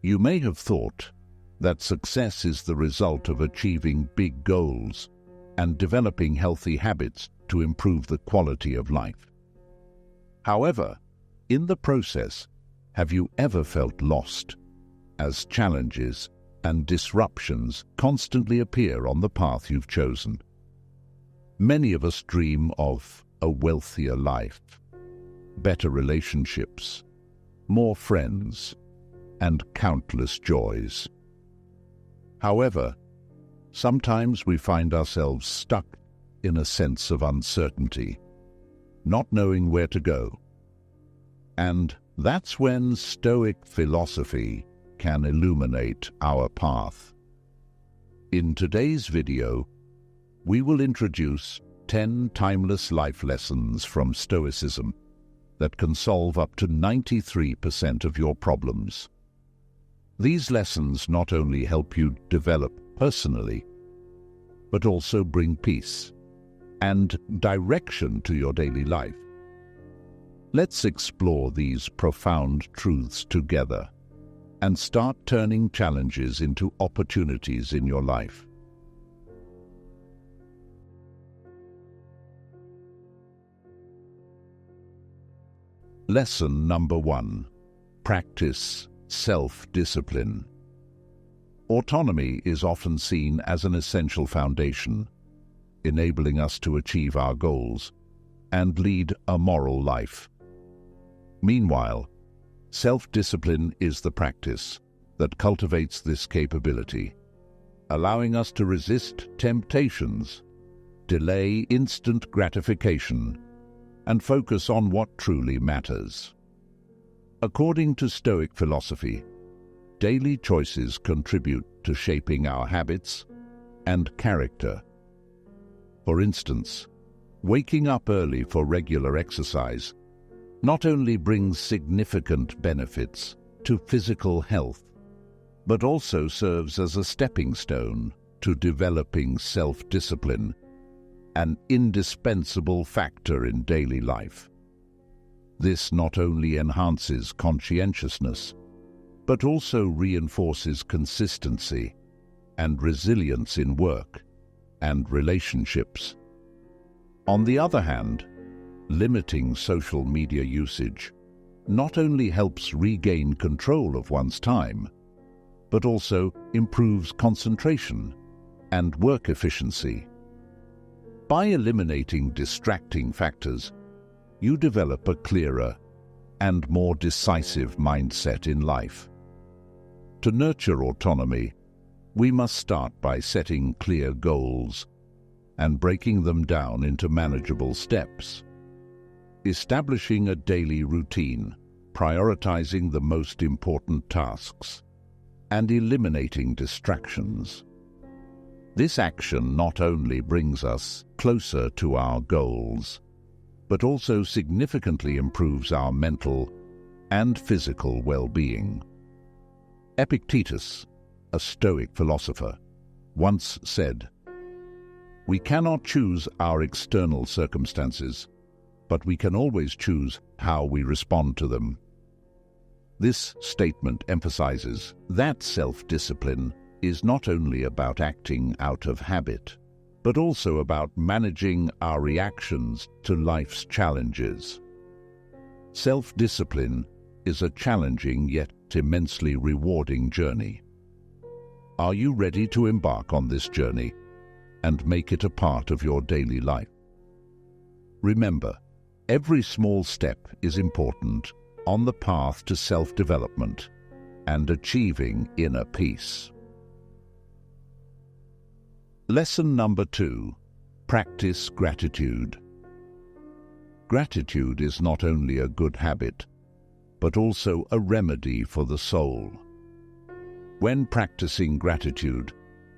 You may have thought that success is the result of achieving big goals and developing healthy habits to improve the quality of life. However, in the process, have you ever felt lost as challenges and disruptions constantly appear on the path you've chosen? Many of us dream of a wealthier life, better relationships, more friends, and countless joys. However, sometimes we find ourselves stuck in a sense of uncertainty, not knowing where to go. And that's when Stoic philosophy can illuminate our path. In today's video, we will introduce 10 timeless life lessons from Stoicism that can solve up to 93% of your problems. These lessons not only help you develop personally, but also bring peace and direction to your daily life. Let's explore these profound truths together and start turning challenges into opportunities in your life. Lesson number 1. Practice self-discipline. Autonomy is often seen as an essential foundation, enabling us to achieve our goals and lead a moral life. Meanwhile, self-discipline is the practice that cultivates this capability, allowing us to resist temptations, delay instant gratification, and focus on what truly matters. According to Stoic philosophy, daily choices contribute to shaping our habits and character. For instance, waking up early for regular exercise not only brings significant benefits to physical health, but also serves as a stepping stone to developing self-discipline, an indispensable factor in daily life. This not only enhances conscientiousness, but also reinforces consistency and resilience in work and relationships. On the other hand, limiting social media usage not only helps regain control of one's time, but also improves concentration and work efficiency. By eliminating distracting factors, you develop a clearer and more decisive mindset in life. To nurture autonomy, we must start by setting clear goals and breaking them down into manageable steps. Establishing a daily routine, prioritizing the most important tasks, and eliminating distractions. This action not only brings us closer to our goals, but also significantly improves our mental and physical well-being. Epictetus, a Stoic philosopher, once said, "We cannot choose our external circumstances, but we can always choose how we respond to them." This statement emphasizes that self-discipline is not only about acting out of habit, but also about managing our reactions to life's challenges. Self-discipline is a challenging yet immensely rewarding journey. Are you ready to embark on this journey and make it a part of your daily life? Remember, every small step is important on the path to self-development and achieving inner peace. Lesson number 2. Practice gratitude. Gratitude is not only a good habit, but also a remedy for the soul. When practicing gratitude,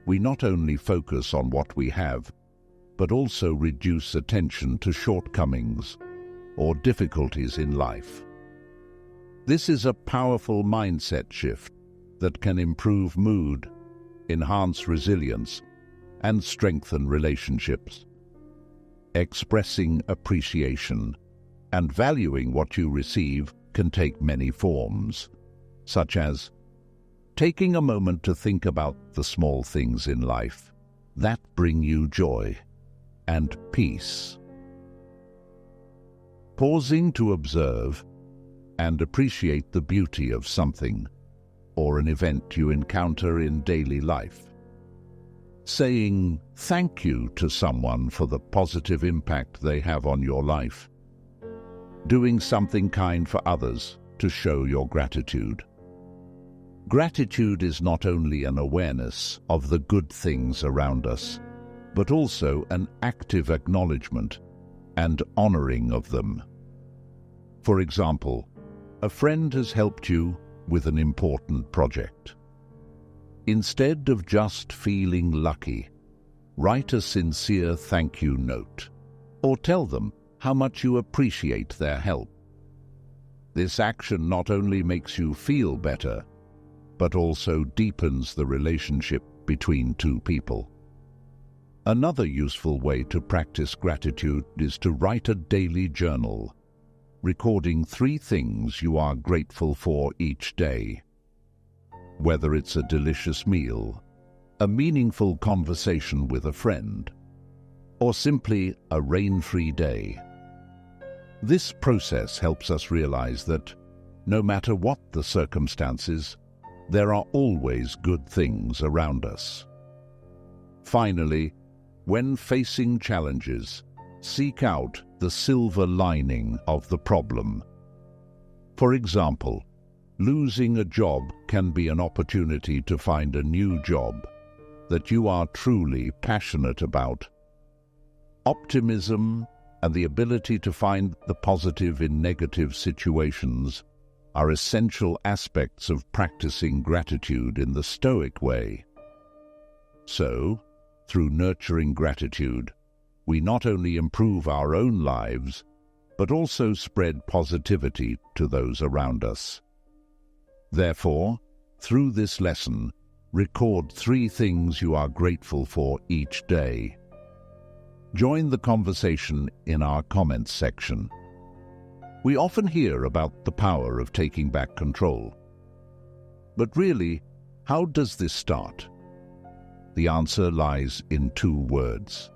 we not only focus on what we have, but also reduce attention to shortcomings or difficulties in life. This is a powerful mindset shift that can improve mood, enhance resilience, and strengthen relationships. Expressing appreciation and valuing what you receive can take many forms, such as taking a moment to think about the small things in life that bring you joy and peace. Pausing to observe and appreciate the beauty of something or an event you encounter in daily life. Saying thank you to someone for the positive impact they have on your life. Doing something kind for others to show your gratitude. Gratitude is not only an awareness of the good things around us, but also an active acknowledgement and honoring of them. For example, a friend has helped you with an important project. Instead of just feeling lucky, write a sincere thank you note, or tell them how much you appreciate their help. This action not only makes you feel better, but also deepens the relationship between two people. Another useful way to practice gratitude is to write a daily journal, recording 3 things you are grateful for each day. Whether it's a delicious meal, a meaningful conversation with a friend, or simply a rain-free day. This process helps us realize that, no matter what the circumstances, there are always good things around us. Finally, when facing challenges, seek out the silver lining of the problem. For example, losing a job can be an opportunity to find a new job that you are truly passionate about. Optimism and the ability to find the positive in negative situations are essential aspects of practicing gratitude in the Stoic way. So, through nurturing gratitude, we not only improve our own lives, but also spread positivity to those around us. Therefore, through this lesson, record 3 things you are grateful for each day. Join the conversation in our comments section. We often hear about the power of taking back control. But really, how does this start? The answer lies in 2 words: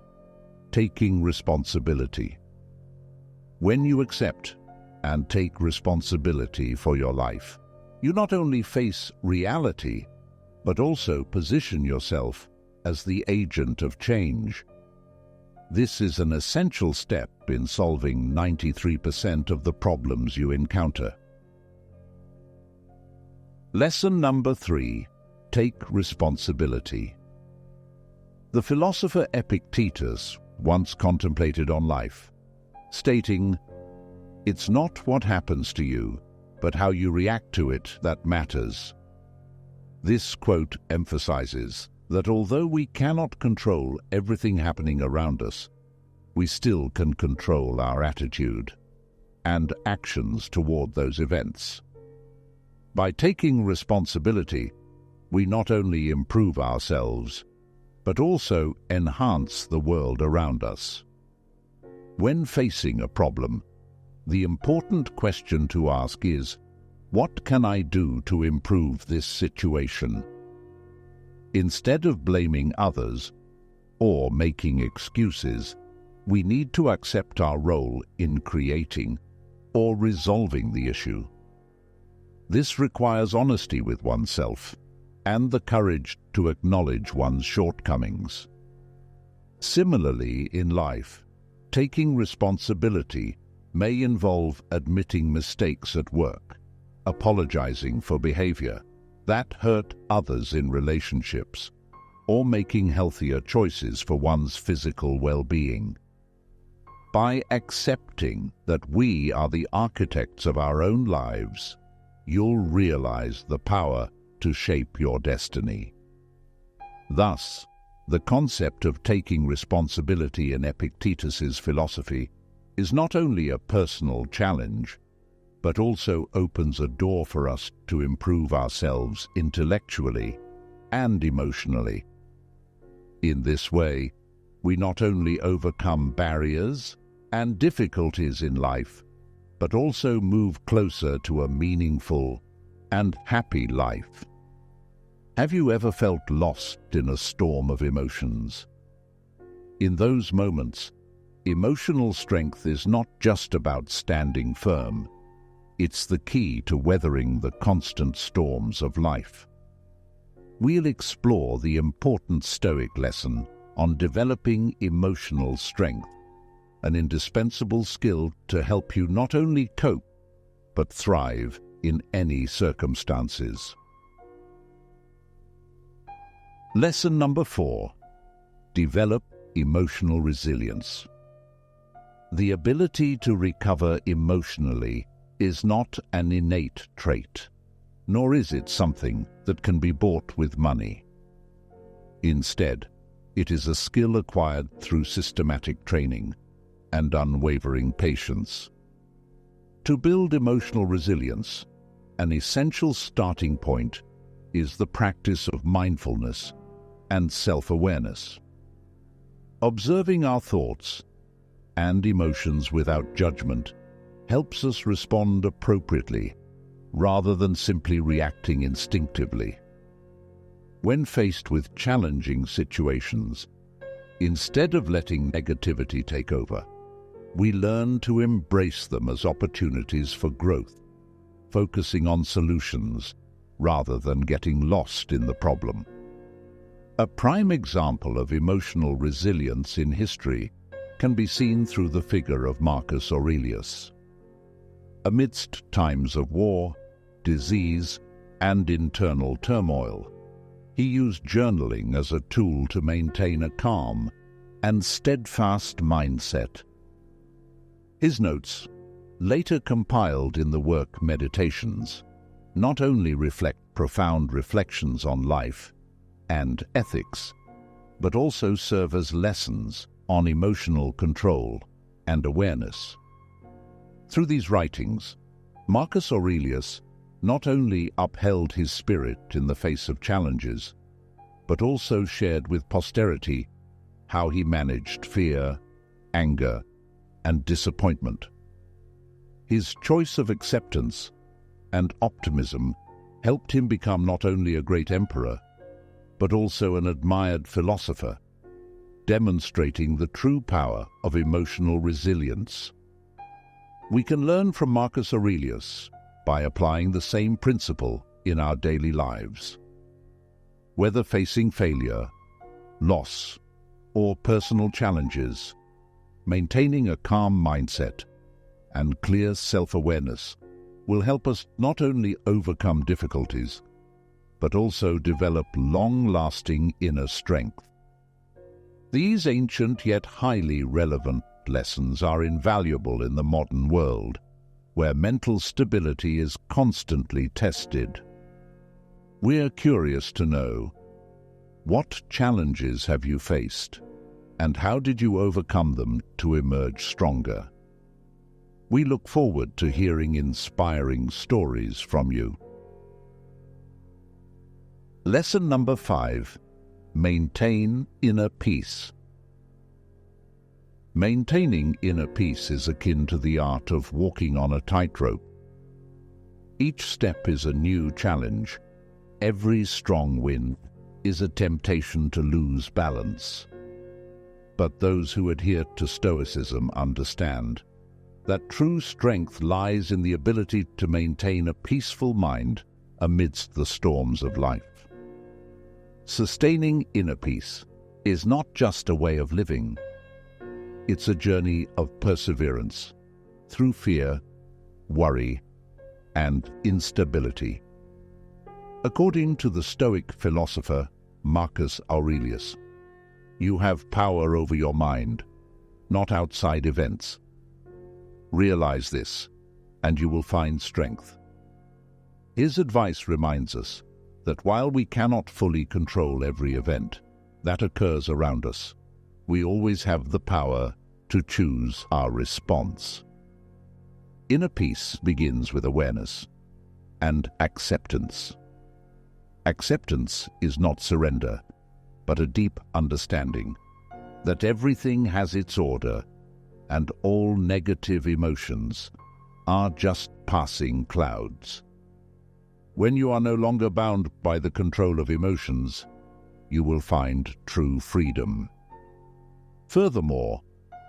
taking responsibility. When you accept and take responsibility for your life, you not only face reality, but also position yourself as the agent of change. This is an essential step in solving 93% of the problems you encounter. Lesson number 3: take responsibility. The philosopher Epictetus once contemplated on life, stating, "It's not what happens to you, but how you react to it that matters." This quote emphasizes that although we cannot control everything happening around us, we still can control our attitude and actions toward those events. By taking responsibility, we not only improve ourselves, but also enhance the world around us. When facing a problem, the important question to ask is, what can I do to improve this situation? Instead of blaming others or making excuses, we need to accept our role in creating or resolving the issue. This requires honesty with oneself and the courage to acknowledge one's shortcomings. Similarly, in life, taking responsibility may involve admitting mistakes at work, apologizing for behavior that hurt others in relationships, or making healthier choices for one's physical well-being. By accepting that we are the architects of our own lives, you'll realize the power to shape your destiny. Thus, the concept of taking responsibility in Epictetus's philosophy is not only a personal challenge, but also opens a door for us to improve ourselves intellectually and emotionally. In this way, we not only overcome barriers and difficulties in life, but also move closer to a meaningful and happy life. Have you ever felt lost in a storm of emotions? In those moments, emotional strength is not just about standing firm. It's the key to weathering the constant storms of life. We'll explore the important Stoic lesson on developing emotional strength, an indispensable skill to help you not only cope, but thrive in any circumstances. Lesson number 4. Develop emotional resilience. The ability to recover emotionally is not an innate trait, nor is it something that can be bought with money. Instead, it is a skill acquired through systematic training and unwavering patience. To build emotional resilience, an essential starting point is the practice of mindfulness and self-awareness. Observing our thoughts and emotions without judgment helps us respond appropriately rather than simply reacting instinctively. When faced with challenging situations, instead of letting negativity take over, we learn to embrace them as opportunities for growth, focusing on solutions rather than getting lost in the problem. A prime example of emotional resilience in history can be seen through the figure of Marcus Aurelius. Amidst times of war, disease, and internal turmoil, he used journaling as a tool to maintain a calm and steadfast mindset. His notes, later compiled in the work Meditations, not only reflect profound reflections on life and ethics, but also serve as lessons on emotional control and awareness. Through these writings, Marcus Aurelius not only upheld his spirit in the face of challenges, but also shared with posterity how he managed fear, anger, and disappointment. His choice of acceptance and optimism helped him become not only a great emperor, but also an admired philosopher, demonstrating the true power of emotional resilience. We can learn from Marcus Aurelius by applying the same principle in our daily lives. Whether facing failure, loss, or personal challenges, maintaining a calm mindset and clear self-awareness will help us not only overcome difficulties, but also develop long-lasting inner strength. These ancient yet highly relevant lessons are invaluable in the modern world, where mental stability is constantly tested. We're curious to know, what challenges have you faced, and how did you overcome them to emerge stronger? We look forward to hearing inspiring stories from you. Lesson number 5. Maintain inner peace. Maintaining inner peace is akin to the art of walking on a tightrope. Each step is a new challenge. Every strong wind is a temptation to lose balance. But those who adhere to Stoicism understand that true strength lies in the ability to maintain a peaceful mind amidst the storms of life. Sustaining inner peace is not just a way of living. It's a journey of perseverance through fear, worry, and instability. According to the Stoic philosopher Marcus Aurelius, you have power over your mind, not outside events. Realize this, and you will find strength. His advice reminds us that while we cannot fully control every event that occurs around us, we always have the power to choose our response. Inner peace begins with awareness and acceptance. Acceptance is not surrender, but a deep understanding that everything has its order and all negative emotions are just passing clouds. When you are no longer bound by the control of emotions, you will find true freedom. Furthermore,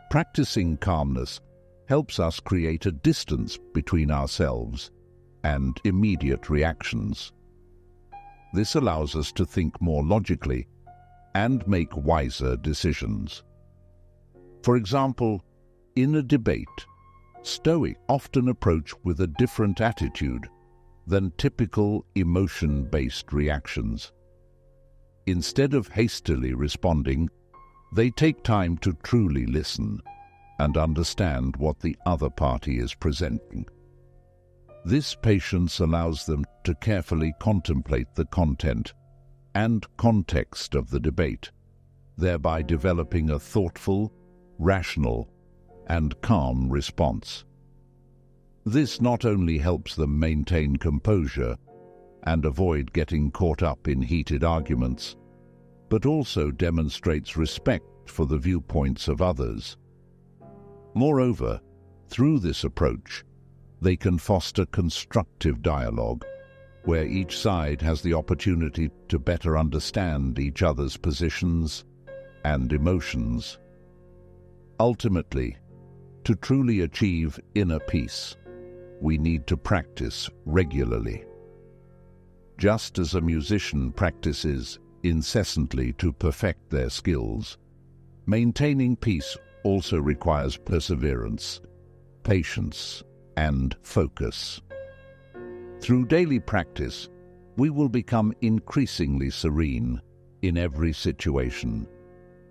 practicing calmness helps us create a distance between ourselves and immediate reactions. This allows us to think more logically and make wiser decisions. For example, in a debate, Stoics often approach with a different attitude than typical emotion-based reactions. Instead of hastily responding, they take time to truly listen and understand what the other party is presenting. This patience allows them to carefully contemplate the content and context of the debate, thereby developing a thoughtful, rational, and calm response. This not only helps them maintain composure and avoid getting caught up in heated arguments, but also demonstrates respect for the viewpoints of others. Moreover, through this approach, they can foster constructive dialogue, where each side has the opportunity to better understand each other's positions and emotions. Ultimately, to truly achieve inner peace, we need to practice regularly. Just as a musician practices incessantly to perfect their skills, maintaining peace also requires perseverance, patience, and focus. Through daily practice, we will become increasingly serene in every situation,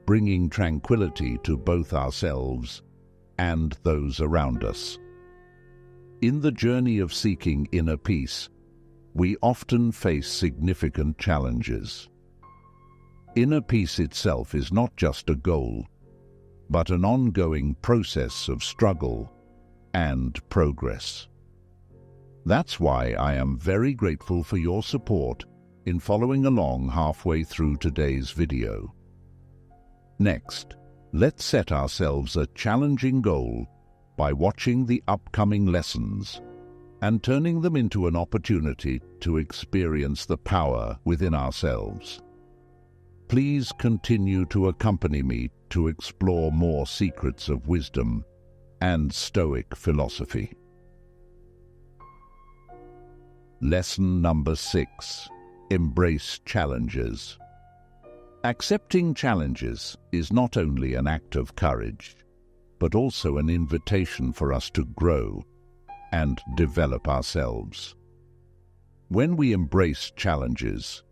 bringing tranquility to both ourselves and those around us. In the journey of seeking inner peace, we often face significant challenges. Inner peace itself is not just a goal, but an ongoing process of struggle and progress. That's why I am very grateful for your support in following along halfway through today's video. Next, let's set ourselves a challenging goal by watching the upcoming lessons and turning them into an opportunity to experience the power within ourselves. Please continue to accompany me to explore more secrets of wisdom and Stoic philosophy. Lesson number 6. Embrace challenges. Accepting challenges is not only an act of courage, but also an invitation for us to grow and develop ourselves. When we embrace challenges,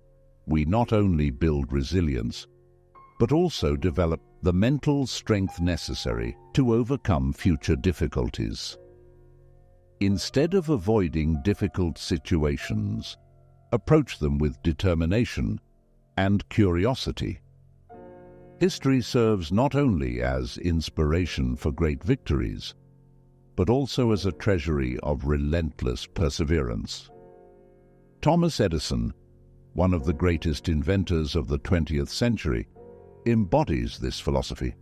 we not only build resilience, but also develop the mental strength necessary to overcome future difficulties. Instead of avoiding difficult situations, approach them with determination and curiosity. History serves not only as inspiration for great victories, but also as a treasury of relentless perseverance. Thomas Edison, one of the greatest inventors of the 20th century, embodies this philosophy.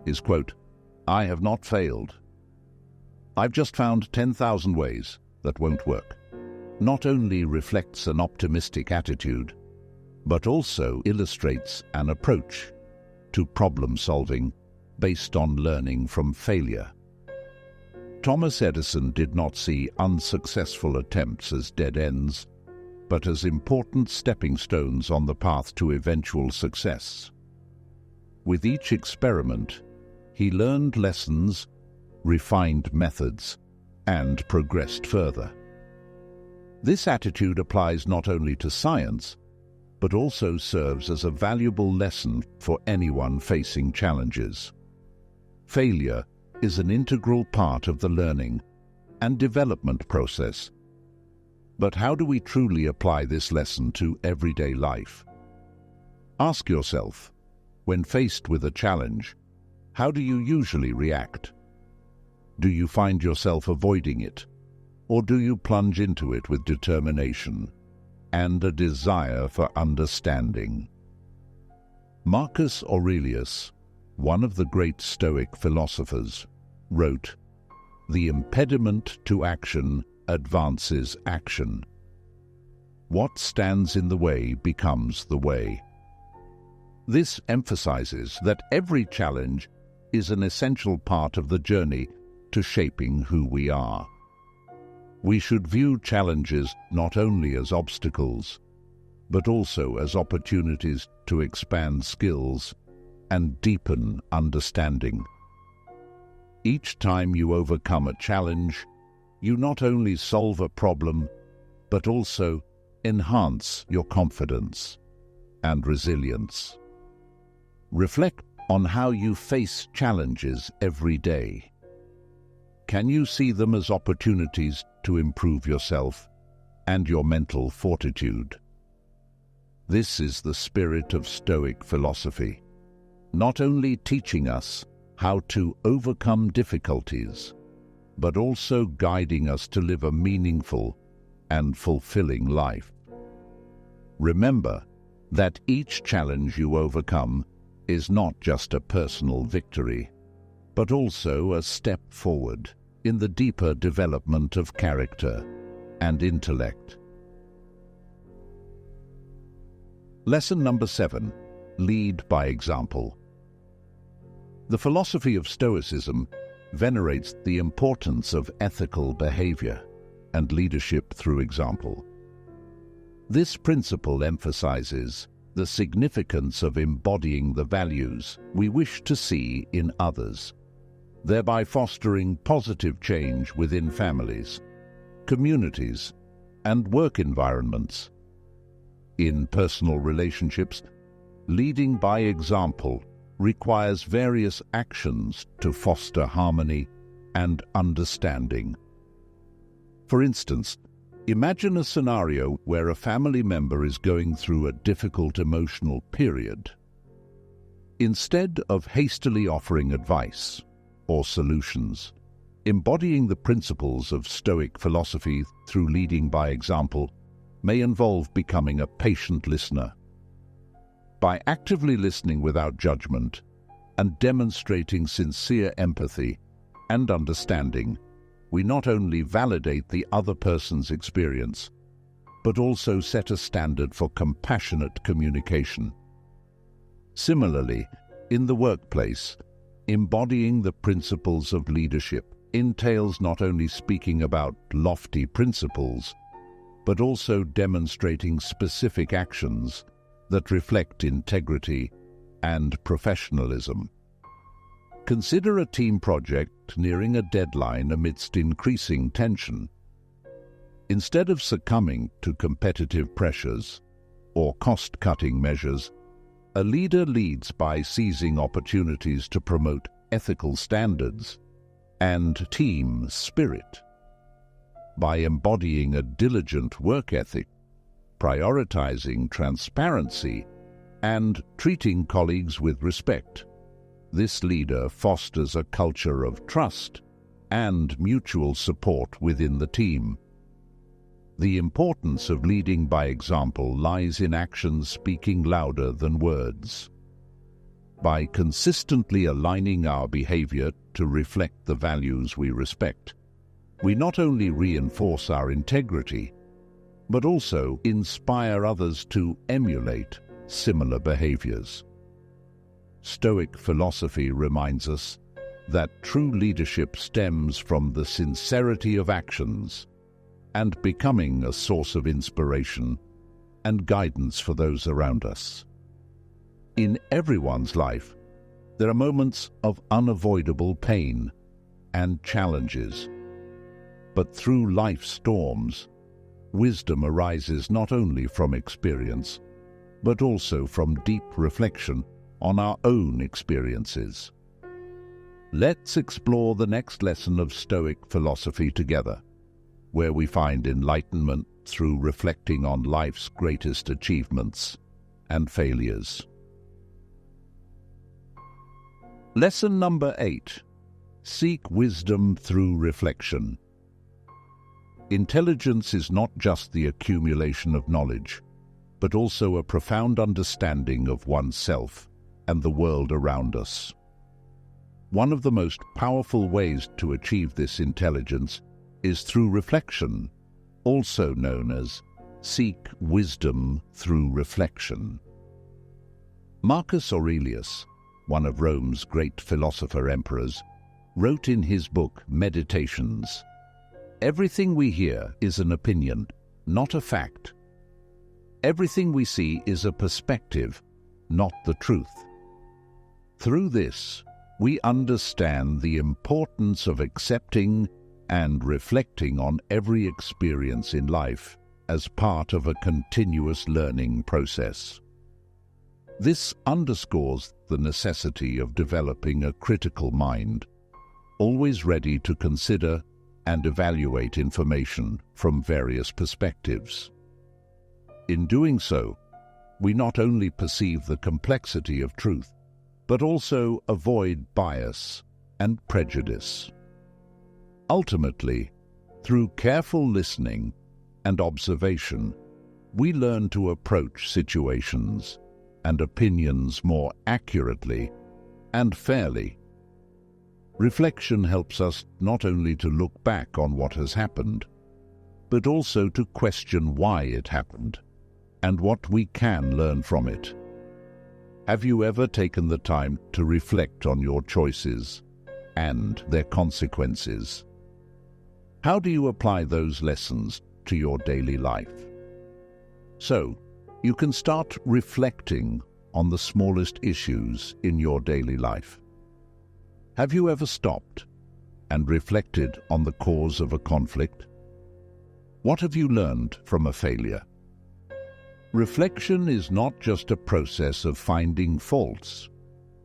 His quote, "I have not failed. I've just found 10,000 ways that won't work," not only reflects an optimistic attitude, but also illustrates an approach to problem-solving based on learning from failure. Thomas Edison did not see unsuccessful attempts as dead ends, but as important stepping stones on the path to eventual success. With each experiment, he learned lessons, refined methods, and progressed further. This attitude applies not only to science, but also serves as a valuable lesson for anyone facing challenges. Failure is an integral part of the learning and development process. But how do we truly apply this lesson to everyday life? Ask yourself, when faced with a challenge, how do you usually react? Do you find yourself avoiding it, or do you plunge into it with determination and a desire for understanding? Marcus Aurelius, one of the great Stoic philosophers, wrote, "The impediment to action advances action, what stands in the way becomes the way. This emphasizes that every challenge is an essential part of the journey to shaping who we are. We should view challenges not only as obstacles, but also as opportunities to expand skills and deepen understanding. Each time you overcome a challenge, you not only solve a problem, but also enhance your confidence and resilience. Reflect on how you face challenges every day. Can you see them as opportunities to improve yourself and your mental fortitude? This is the spirit of Stoic philosophy, not only teaching us how to overcome difficulties, but also guiding us to live a meaningful and fulfilling life. Remember that each challenge you overcome is not just a personal victory, but also a step forward in the deeper development of character and intellect. Lesson number 7. Lead by example. The philosophy of Stoicism venerates the importance of ethical behavior and leadership through example. This principle emphasizes the significance of embodying the values we wish to see in others, thereby fostering positive change within families, communities, and work environments. In personal relationships, leading by example requires various actions to foster harmony and understanding. For instance, imagine a scenario where a family member is going through a difficult emotional period. Instead of hastily offering advice or solutions, embodying the principles of Stoic philosophy through leading by example may involve becoming a patient listener. By actively listening without judgment and demonstrating sincere empathy and understanding, we not only validate the other person's experience, but also set a standard for compassionate communication. Similarly, in the workplace, embodying the principles of leadership entails not only speaking about lofty principles, but also demonstrating specific actions that reflect integrity and professionalism. Consider a team project nearing a deadline amidst increasing tension. Instead of succumbing to competitive pressures or cost-cutting measures, a leader leads by seizing opportunities to promote ethical standards and team spirit. By embodying a diligent work ethic, prioritizing transparency, and treating colleagues with respect, this leader fosters a culture of trust and mutual support within the team. The importance of leading by example lies in actions speaking louder than words. By consistently aligning our behavior to reflect the values we respect, we not only reinforce our integrity, but also inspire others to emulate similar behaviors. Stoic philosophy reminds us that true leadership stems from the sincerity of actions and becoming a source of inspiration and guidance for those around us. In everyone's life, there are moments of unavoidable pain and challenges, but through life's storms, wisdom arises not only from experience, but also from deep reflection on our own experiences. Let's explore the next lesson of Stoic philosophy together, where we find enlightenment through reflecting on life's greatest achievements and failures. Lesson number 8. Seek wisdom through reflection. Intelligence is not just the accumulation of knowledge, but also a profound understanding of oneself and the world around us. One of the most powerful ways to achieve this intelligence is through reflection, also known as seek wisdom through reflection. Marcus Aurelius, one of Rome's great philosopher-emperors, wrote in his book Meditations, "Everything we hear is an opinion, not a fact. Everything we see is a perspective, not the truth. Through this, we understand the importance of accepting and reflecting on every experience in life as part of a continuous learning process." This underscores the necessity of developing a critical mind, always ready to consider and evaluate information from various perspectives. In doing so, we not only perceive the complexity of truth, but also avoid bias and prejudice. Ultimately, through careful listening and observation, we learn to approach situations and opinions more accurately and fairly. Reflection helps us not only to look back on what has happened, but also to question why it happened and what we can learn from it. Have you ever taken the time to reflect on your choices and their consequences? How do you apply those lessons to your daily life? So, you can start reflecting on the smallest issues in your daily life. Have you ever stopped and reflected on the cause of a conflict? What have you learned from a failure? Reflection is not just a process of finding faults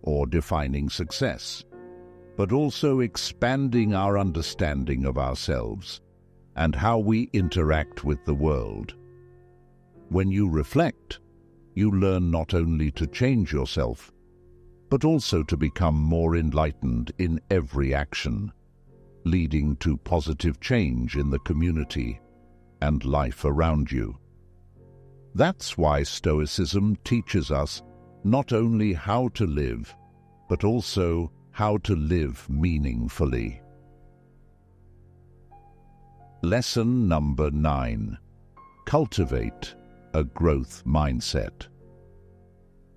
or defining success, but also expanding our understanding of ourselves and how we interact with the world. When you reflect, you learn not only to change yourself, but also to become more enlightened in every action, leading to positive change in the community and life around you. That's why Stoicism teaches us not only how to live, but also how to live meaningfully. Lesson number 9. Cultivate a growth mindset.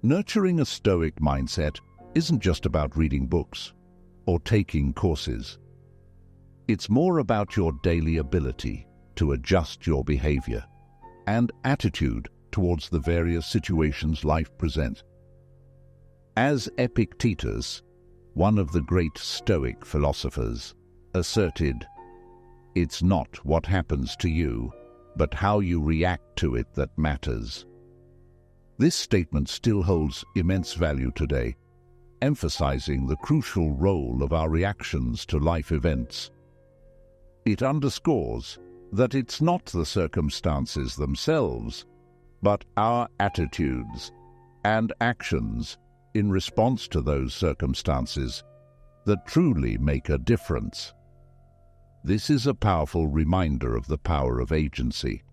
Nurturing a Stoic mindset isn't just about reading books or taking courses. It's more about your daily ability to adjust your behavior and attitude towards the various situations life presents. As Epictetus, one of the great Stoic philosophers, asserted, "It's not what happens to you, but how you react to it that matters." This statement still holds immense value today, emphasizing the crucial role of our reactions to life events. It underscores that it's not the circumstances themselves, but our attitudes and actions in response to those circumstances that truly make a difference. This is a powerful reminder of the power of agency,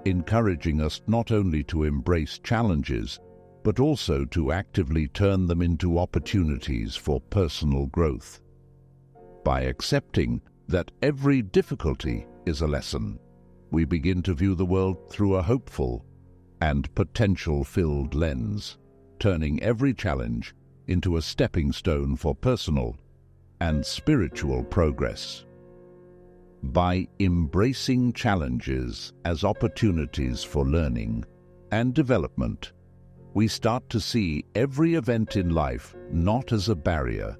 encouraging us not only to embrace challenges, but also to actively turn them into opportunities for personal growth. By accepting that every difficulty is a lesson, we begin to view the world through a hopeful and potential-filled lens, turning every challenge into a stepping stone for personal and spiritual progress. By embracing challenges as opportunities for learning and development, we start to see every event in life not as a barrier,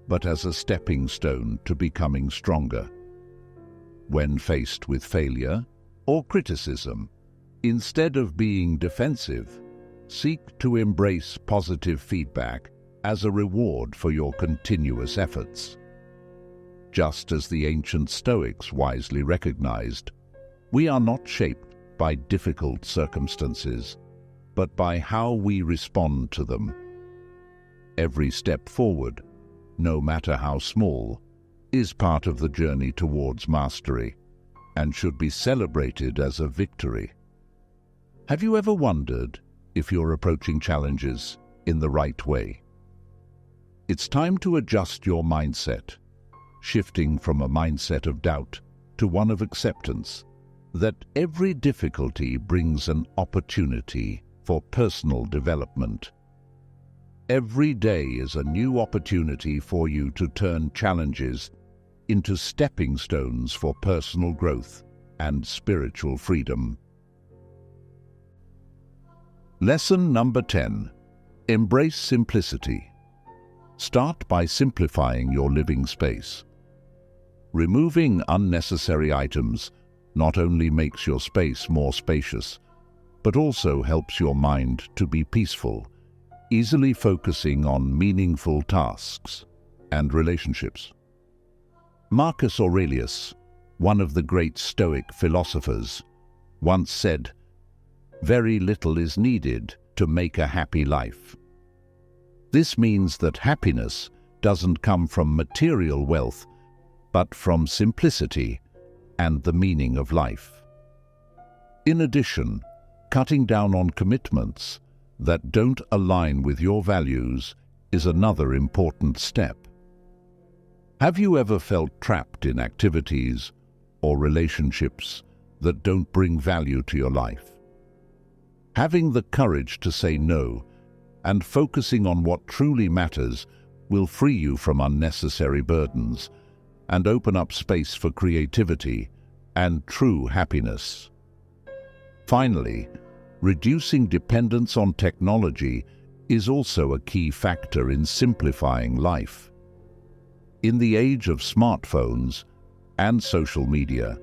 but as a stepping stone to becoming stronger. When faced with failure or criticism, instead of being defensive, seek to embrace positive feedback as a reward for your continuous efforts. Just as the ancient Stoics wisely recognized, we are not shaped by difficult circumstances, but by how we respond to them. Every step forward, no matter how small, is part of the journey towards mastery and should be celebrated as a victory. Have you ever wondered if you're approaching challenges in the right way? It's time to adjust your mindset, shifting from a mindset of doubt to one of acceptance that every difficulty brings an opportunity for personal development. Every day is a new opportunity for you to turn challenges into stepping stones for personal growth and spiritual freedom. Lesson number 10. Embrace simplicity. Start by simplifying your living space. Removing unnecessary items not only makes your space more spacious, but also helps your mind to be peaceful, easily focusing on meaningful tasks and relationships. Marcus Aurelius, one of the great Stoic philosophers, once said, "Very little is needed to make a happy life." This means that happiness doesn't come from material wealth, but from simplicity and the meaning of life. In addition, cutting down on commitments that don't align with your values is another important step. Have you ever felt trapped in activities or relationships that don't bring value to your life? Having the courage to say no and focusing on what truly matters will free you from unnecessary burdens and open up space for creativity and true happiness. Finally, reducing dependence on technology is also a key factor in simplifying life. In the age of smartphones and social media,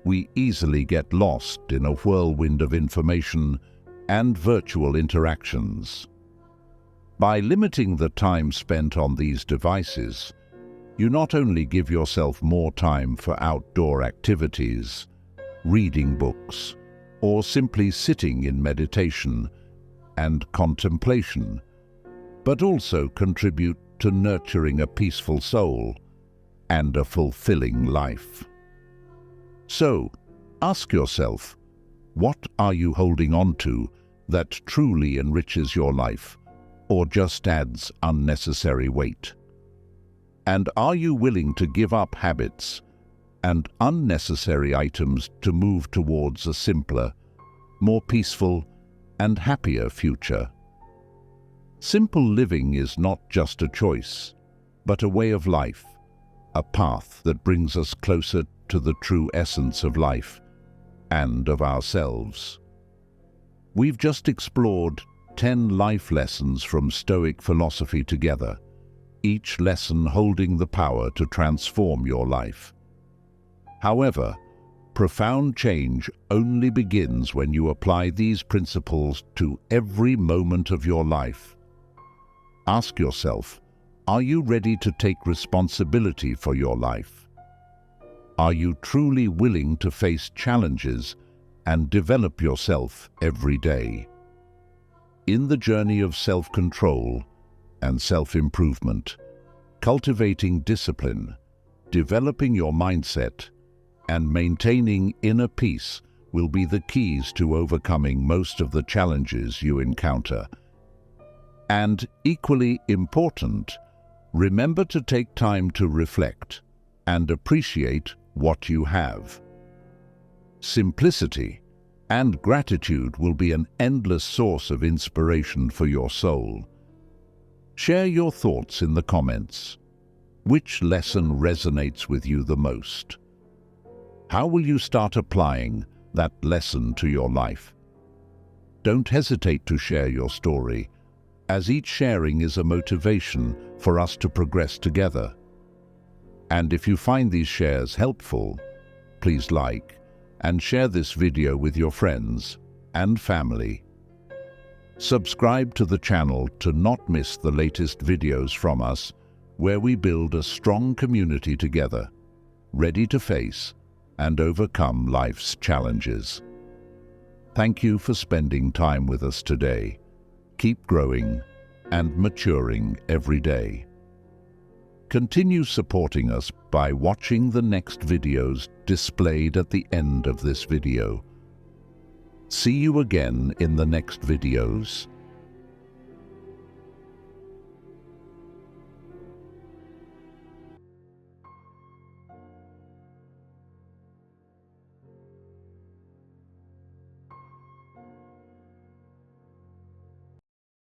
we easily get lost in a whirlwind of information and virtual interactions. By limiting the time spent on these devices, you not only give yourself more time for outdoor activities, reading books, or simply sitting in meditation and contemplation, but also contribute to nurturing a peaceful soul and a fulfilling life. So, ask yourself, what are you holding on to that truly enriches your life or just adds unnecessary weight? And are you willing to give up habits and unnecessary items to move towards a simpler, more peaceful and happier future? Simple living is not just a choice, but a way of life, a path that brings us closer to the true essence of life and of ourselves. We've just explored 10 life lessons from Stoic philosophy together, each lesson holding the power to transform your life. However, profound change only begins when you apply these principles to every moment of your life. Ask yourself, are you ready to take responsibility for your life? Are you truly willing to face challenges and develop yourself every day? In the journey of self-control and self-improvement, cultivating discipline, developing your mindset, and maintaining inner peace will be the keys to overcoming most of the challenges you encounter. And equally important, remember to take time to reflect and appreciate what you have. Simplicity and gratitude will be an endless source of inspiration for your soul. Share your thoughts in the comments. Which lesson resonates with you the most? How will you start applying that lesson to your life? Don't hesitate to share your story, as each sharing is a motivation for us to progress together. And if you find these shares helpful, please like and share this video with your friends and family. Subscribe to the channel to not miss the latest videos from us, where we build a strong community together, ready to face and overcome life's challenges. Thank you for spending time with us today. Keep growing and maturing every day. Continue supporting us by watching the next videos displayed at the end of this video. See you again in the next videos.